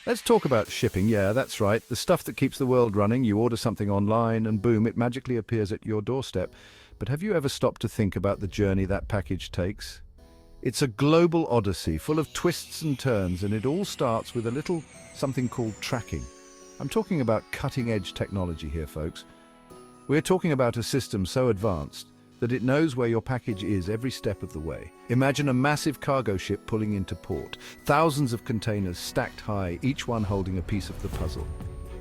Let's talk about shipping. Yeah, that's right. The stuff that keeps the world running. You order something online and boom, it magically appears at your doorstep. But have you ever stopped to think about the journey that package takes? It's a global odyssey full of twists and turns, and it all starts with a little something called tracking. I'm talking about cutting-edge technology here, folks. We're talking about a system so advanced that it knows where your package is every step of the way. Imagine a massive cargo ship pulling into port, thousands of containers stacked high, each one holding a piece of the puzzle.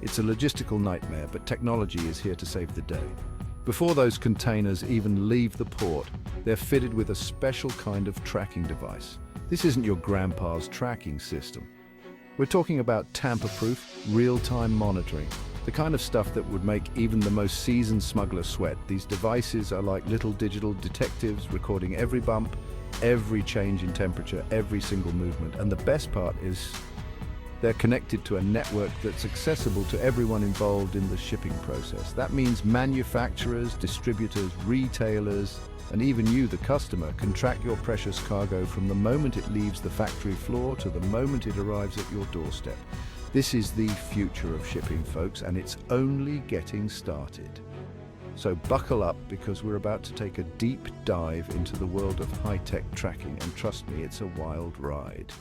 It's a logistical nightmare, but technology is here to save the day. Before those containers even leave the port, they're fitted with a special kind of tracking device. This isn't your grandpa's tracking system. We're talking about tamper-proof, real-time monitoring, the kind of stuff that would make even the most seasoned smuggler sweat. These devices are like little digital detectives recording every bump, every change in temperature, every single movement. And the best part is they're connected to a network that's accessible to everyone involved in the shipping process. That means manufacturers, distributors, retailers, and even you, the customer, can track your precious cargo from the moment it leaves the factory floor to the moment it arrives at your doorstep. This is the future of shipping, folks, and it's only getting started. So buckle up, because we're about to take a deep dive into the world of high-tech tracking, and trust me, it's a wild ride.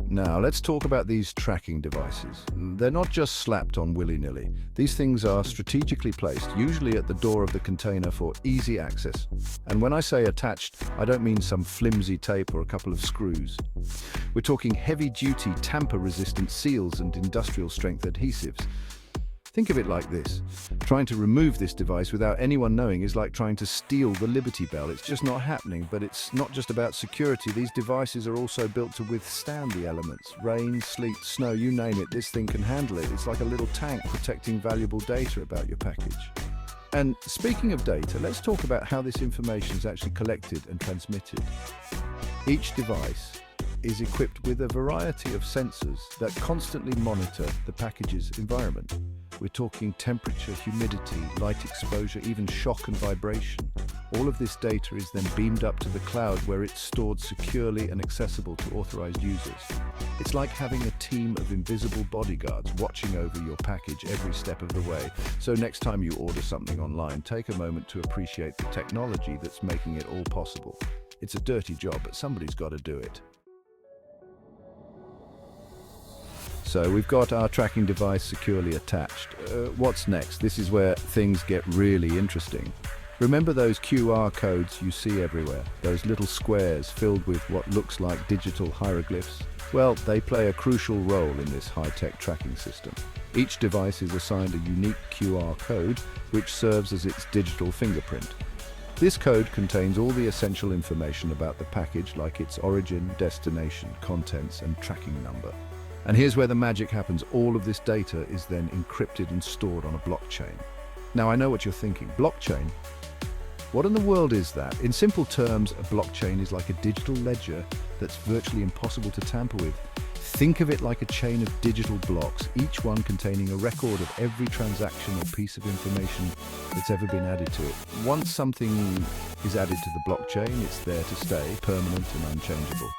Now, let's talk about these tracking devices. They're not just slapped on willy-nilly. These things are strategically placed, usually at the door of the container for easy access. And when I say attached, I don't mean some flimsy tape or a couple of screws. We're talking heavy-duty, tamper-resistant seals and industrial-strength adhesives. Think of it like this. Trying to remove this device without anyone knowing is like trying to steal the Liberty Bell. It's just not happening. But it's not just about security. These devices are also built to withstand the elements. Rain, sleet, snow, you name it, this thing can handle it. It's like a little tank protecting valuable data about your package. And speaking of data, let's talk about how this information is actually collected and transmitted. Each device is equipped with a variety of sensors that constantly monitor the package's environment. We're talking temperature, humidity, light exposure, even shock and vibration. All of this data is then beamed up to the cloud, where it's stored securely and accessible to authorized users. It's like having a team of invisible bodyguards watching over your package every step of the way. So next time you order something online, take a moment to appreciate the technology that's making it all possible. It's a dirty job, but somebody's got to do it. So we've got our tracking device securely attached. What's next? This is where things get really interesting. Remember those QR codes you see everywhere? Those little squares filled with what looks like digital hieroglyphs? Well, they play a crucial role in this high-tech tracking system. Each device is assigned a unique QR code, which serves as its digital fingerprint. This code contains all the essential information about the package, like its origin, destination, contents, and tracking number. And here's where the magic happens. All of this data is then encrypted and stored on a blockchain. Now, I know what you're thinking. Blockchain? What in the world is that? In simple terms, a blockchain is like a digital ledger that's virtually impossible to tamper with. Think of it like a chain of digital blocks, each one containing a record of every transaction or piece of information that's ever been added to it. Once something is added to the blockchain, it's there to stay, permanent and unchangeable.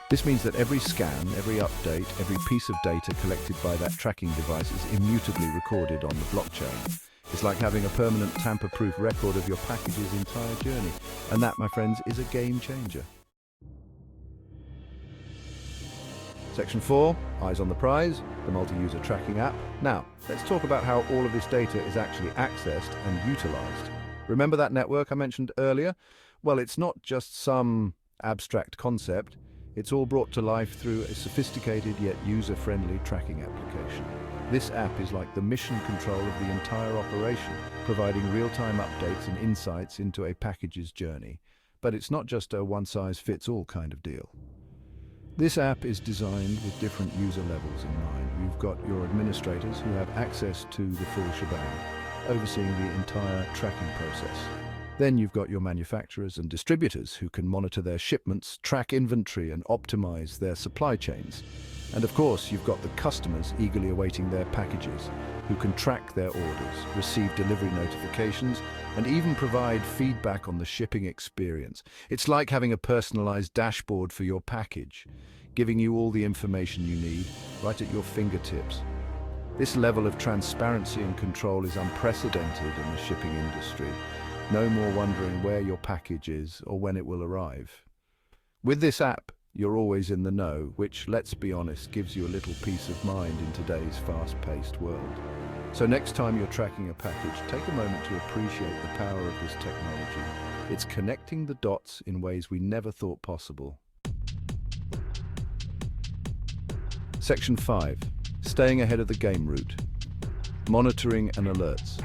This means that every scan, every update, every piece of data collected by that tracking device is immutably recorded on the blockchain. It's like having a permanent tamper-proof record of your package's entire journey. And that, my friends, is a game changer. Section 4, Eyes on the Prize, the multi-user tracking app. Now, let's talk about how all of this data is actually accessed and utilized. Remember that network I mentioned earlier? Well, it's not just some abstract concept. It's all brought to life through a sophisticated yet user-friendly tracking application. This app is like the mission control of the entire operation, providing real-time updates and insights into a package's journey. But it's not just a one-size-fits-all kind of deal. This app is designed with different user levels in mind. You've got your administrators who have access to the full shebang, overseeing the entire tracking process. Then you've got your manufacturers and distributors who can monitor their shipments, track inventory, and optimize their supply chains. And of course, you've got the customers eagerly awaiting their packages, who can track their orders, receive delivery notifications, and even provide feedback on the shipping experience. It's like having a personalized dashboard for your package, giving you all the information you need, right at your fingertips. This level of transparency and control is unprecedented in the shipping industry. No more wondering where your package is or when it will arrive. With this app, you're always in the know, which, let's be honest, gives you a little peace of mind in today's fast-paced world. So next time you're tracking a package, take a moment to appreciate the power of this technology. It's connecting the dots in ways we never thought possible. Section 5. Staying ahead of the game route. Monitoring and alerts.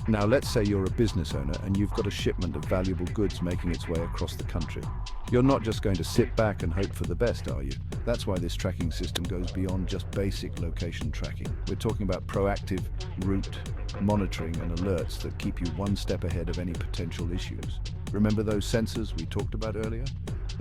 Now let's say you're a business owner and you've got a shipment of valuable goods making its way across the country. You're not just going to sit back and hope for the best, are you? That's why this tracking system goes beyond just basic location tracking. We're talking about proactive route monitoring and alerts that keep you one step ahead of any potential issues. Remember those sensors we talked about earlier?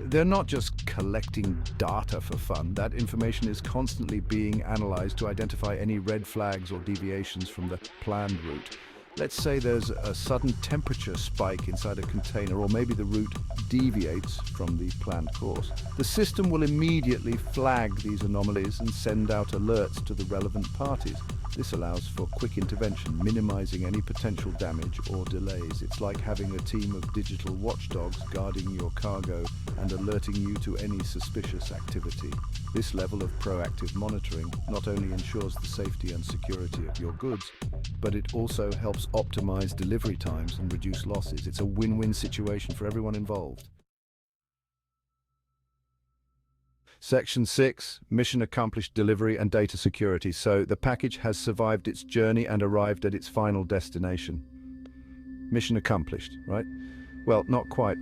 They're not just collecting data for fun. That information is constantly being analyzed to identify any red flags or deviations from the planned route. Let's say there's a sudden temperature spike inside a container, or maybe the route deviates from the planned course. The system will immediately flag these anomalies and send out alerts to the relevant parties. This allows for quick intervention, minimizing any potential damage or delays. It's like having a team of digital watchdogs guarding your cargo and alerting you to any suspicious activity. This level of proactive monitoring not only ensures the safety and security of your goods, but it also helps optimize delivery times and reduce losses. It's a win-win situation for everyone involved. Section 6, Mission Accomplished Delivery and Data Security. So the package has survived its journey and arrived at its final destination. Mission accomplished, right? Well, not quite.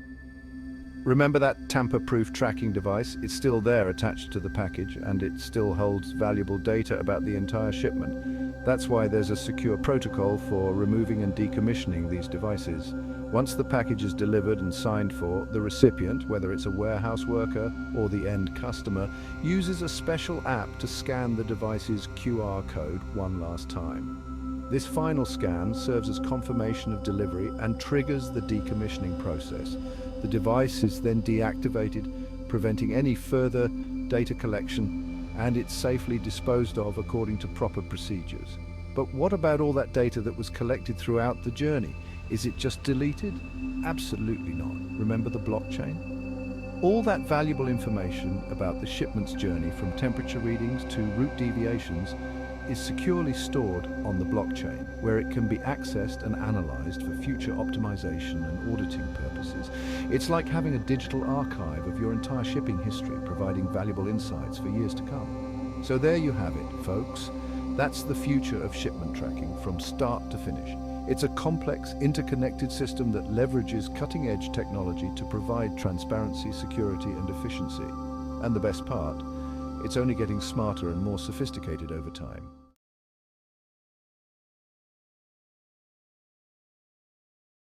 Remember that tamper-proof tracking device? It's still there attached to the package, and it still holds valuable data about the entire shipment. That's why there's a secure protocol for removing and decommissioning these devices. Once the package is delivered and signed for, the recipient, whether it's a warehouse worker or the end customer, uses a special app to scan the device's QR code one last time. This final scan serves as confirmation of delivery and triggers the decommissioning process. The device is then deactivated, preventing any further data collection, and it's safely disposed of according to proper procedures. But what about all that data that was collected throughout the journey? Is it just deleted? Absolutely not. Remember the blockchain? All that valuable information about the shipment's journey, from temperature readings to route deviations, is securely stored on the blockchain, where it can be accessed and analyzed for future optimization and auditing purposes. It's like having a digital archive of your entire shipping history, providing valuable insights for years to come. So there you have it, folks. That's the future of shipment tracking from start to finish. It's a complex, interconnected system that leverages cutting-edge technology to provide transparency, security, and efficiency. And the best part, it's only getting smarter and more sophisticated over time.